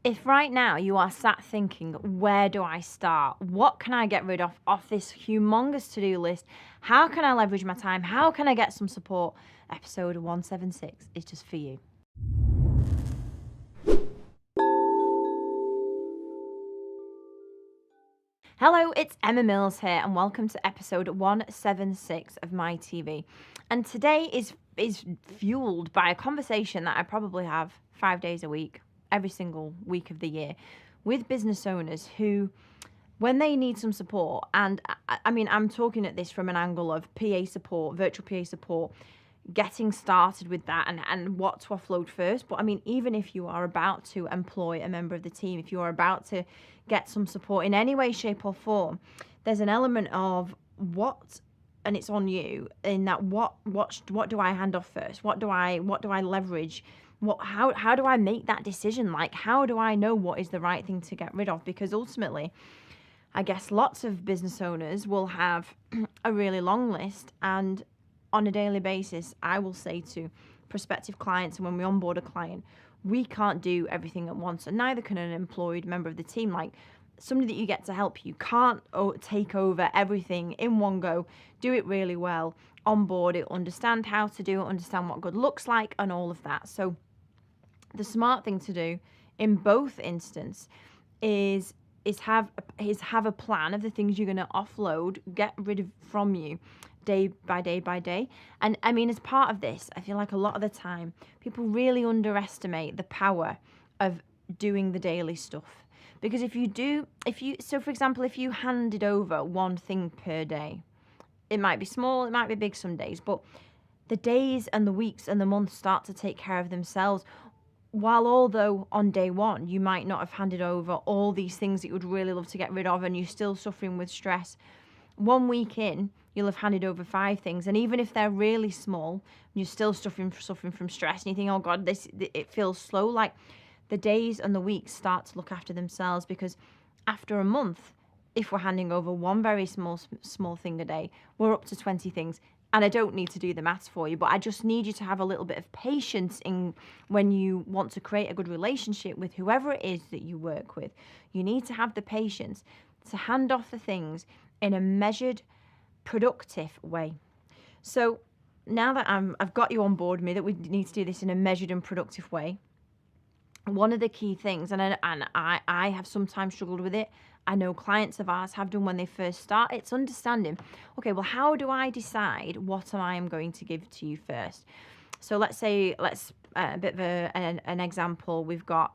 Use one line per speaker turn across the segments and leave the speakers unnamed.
If right now you are sat thinking, where do I start? What can I get rid of off this humongous to-do list? How can I leverage my time? How can I get some support? Episode 176 is just for you. Hello, it's Emma Mills here, and welcome to episode 176 of MiTV. And today is fueled by a conversation that I probably have 5 days a week, every single week of the year, with business owners who, when they need some support, and I mean, I'm talking at this from an angle of PA support, virtual PA support, getting started with that and what to offload first. But I mean, even if you are about to employ a member of the team, if you are about to get some support in any way, shape or form, there's an element of what, and it's on you in that what do I hand off first? What do I leverage? How do I make that decision? Like, how do I know what is the right thing to get rid of? Because ultimately, I guess lots of business owners will have a really long list, and on a daily basis, I will say to prospective clients, and when we onboard a client, we can't do everything at once, and neither can an employed member of the team. Like, somebody that you get to help you can't take over everything in one go, do it really well, onboard it, understand how to do it, understand what good looks like, and all of that. So the smart thing to do in both instances is have a plan of the things you're going to offload, get rid of from you, day by day by day. And I mean, as part of this, I feel like a lot of the time people really underestimate the power of doing the daily stuff. Because so for example, if you handed over one thing per day, it might be small, it might be big some days, but the days and the weeks and the months start to take care of themselves. While although on day one you might not have handed over all these things that you would really love to get rid of and you're still suffering with stress, 1 week in, you'll have handed over 5 things. And even if they're really small, you're still suffering from stress and you think, oh God, it feels slow. Like, the days and the weeks start to look after themselves, because after a month, if we're handing over one very small thing a day, we're up to 20 things. And I don't need to do the maths for you, but I just need you to have a little bit of patience in when you want to create a good relationship with whoever it is that you work with. You need to have the patience to hand off the things in a measured, productive way. So now that I've got you on board with me that we need to do this in a measured and productive way, one of the key things, and I have sometimes struggled with it, I know clients of ours have done when they first start, it's understanding, okay, well, how do I decide what I am going to give to you first? So let's a bit of an example. We've got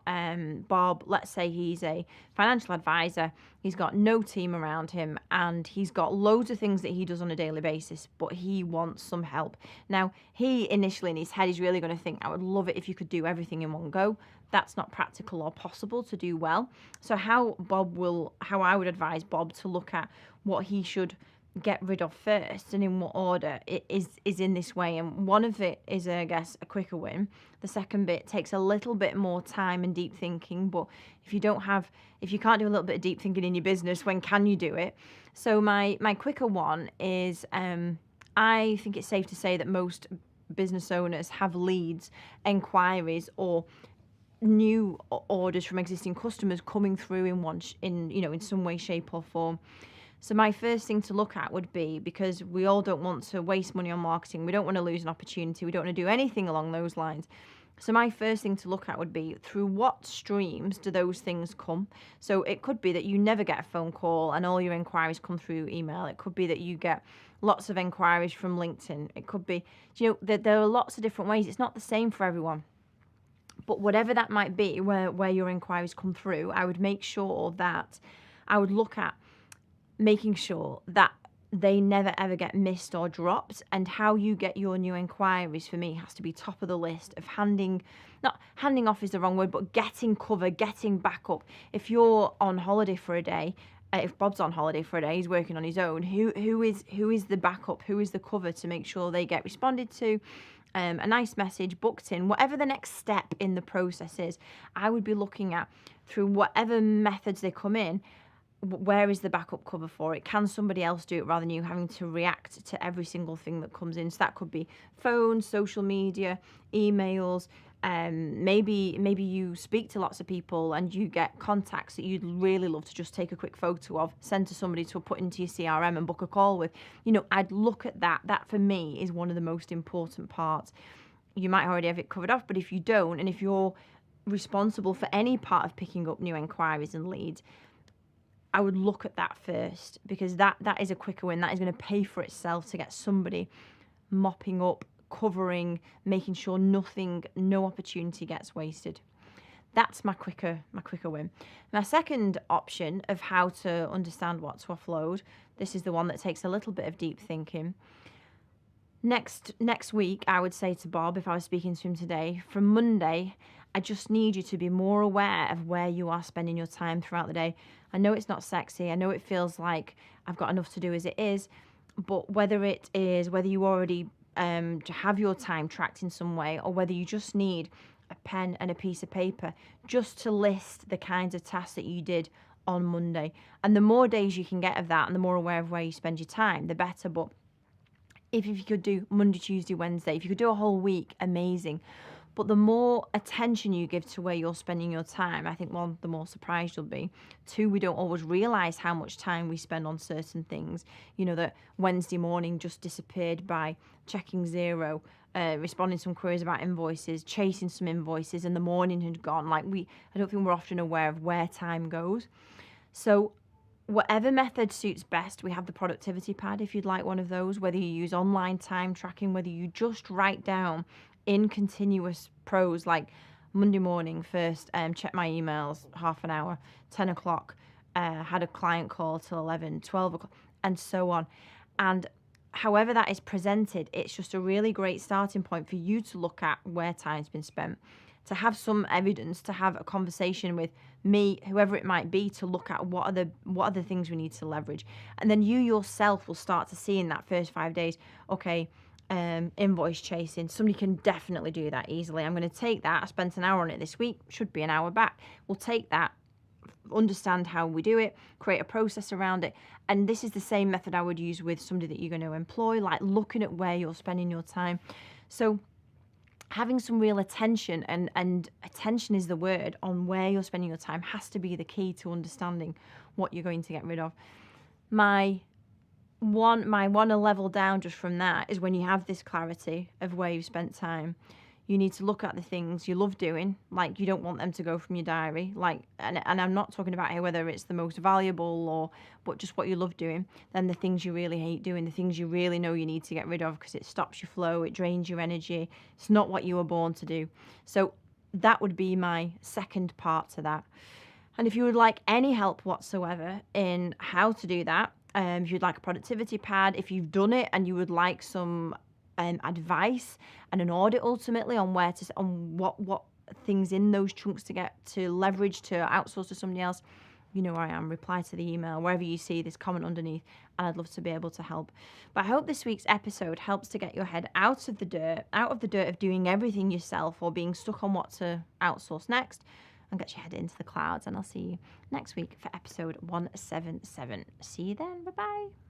Bob. Let's say he's a financial advisor. He's got no team around him, and he's got loads of things that he does on a daily basis, but he wants some help. Now, he initially in his head is really going to think, I would love it if you could do everything in one go. That's not practical or possible to do well. So how I would advise Bob to look at what he should get rid of first and in what order it is in this way. And one of it is, I guess, a quicker win. The second bit takes a little bit more time and deep thinking, but if you can't do a little bit of deep thinking in your business, when can you do it? So my quicker one is, I think it's safe to say that most business owners have leads, inquiries, or new orders from existing customers coming through in some way, shape or form. So my first thing to look at would be, because we all don't want to waste money on marketing, we don't want to lose an opportunity, we don't want to do anything along those lines. So my first thing to look at would be, through what streams do those things come? So it could be that you never get a phone call and all your inquiries come through email. It could be that you get lots of inquiries from LinkedIn. It could be, there are lots of different ways. It's not the same for everyone. But whatever that might be, where your inquiries come through, I would make sure that I would look at making sure that they never ever get missed or dropped. And how you get your new inquiries, for me, has to be top of the list of not handing off is the wrong word, but getting cover, getting backup. If you're on holiday for a day, if Bob's on holiday for a day, he's working on his own, who is the backup, who is the cover to make sure they get responded to, a nice message, booked in, whatever the next step in the process is, I would be looking at, through whatever methods they come in, where is the backup cover for it? Can somebody else do it rather than you having to react to every single thing that comes in? So that could be phones, social media, emails, Maybe you speak to lots of people and you get contacts that you'd really love to just take a quick photo of, send to somebody to put into your CRM and book a call with. I'd look at that. That for me is one of the most important parts. You might already have it covered off, but if you don't, and if you're responsible for any part of picking up new inquiries and leads, I would look at that first, because that is a quicker win. That is going to pay for itself to get somebody mopping up, covering, making sure no opportunity gets wasted. That's my quicker win. My second option of how to understand what to offload, this is the one that takes a little bit of deep thinking. Next week, I would say to Bob, if I was speaking to him today, from Monday, I just need you to be more aware of where you are spending your time throughout the day. I know it's not sexy. I know it feels like I've got enough to do as it is, but whether you already to have your time tracked in some way, or whether you just need a pen and a piece of paper just to list the kinds of tasks that you did on Monday. And the more days you can get of that and the more aware of where you spend your time, the better. But if you could do Monday, Tuesday, Wednesday, if you could do a whole week, amazing. But the more attention you give to where you're spending your time, I think, one, the more surprised you'll be. Two, we don't always realise how much time we spend on certain things. That Wednesday morning just disappeared by checking Xero, responding to some queries about invoices, chasing some invoices, and the morning had gone. I don't think we're often aware of where time goes. So whatever method suits best, we have the productivity pad if you'd like one of those, whether you use online time tracking, whether you just write down in continuous prose, like Monday morning first, check my emails, half an hour, 10 o'clock, had a client call till 11, 12 o'clock, and so on. And however that is presented, it's just a really great starting point for you to look at where time's been spent, to have some evidence, to have a conversation with me, whoever it might be, to look at what are the things we need to leverage. And then you yourself will start to see in that first 5 days, okay, invoice chasing, somebody can definitely do that easily. I'm going to take that. I spent an hour on it this week, should be an hour back. We'll take that, understand how we do it, create a process around it. And this is the same method I would use with somebody that you're going to employ, like looking at where you're spending your time. So having some real attention, and attention is the word, on where you're spending your time has to be the key to understanding what you're going to get rid of. My one level down just from that is when you have this clarity of where you've spent time, you need to look at the things you love doing, like you don't want them to go from your diary, and I'm not talking about here whether it's the most valuable but just what you love doing. Then the things you really hate doing, the things you really know you need to get rid of because it stops your flow, it drains your energy, it's not what you were born to do. So that would be my second part to that. And if you would like any help whatsoever in how to do that, if you'd like a productivity pad, if you've done it and you would like some advice and an audit ultimately on what things in those chunks to get to leverage to outsource to somebody else, you know where I am. Reply to the email, wherever you see this, comment underneath, and I'd love to be able to help. But I hope this week's episode helps to get your head out of the dirt of doing everything yourself or being stuck on what to outsource next, and get your head into the clouds. And I'll see you next week for episode 177. See you then. Bye-bye.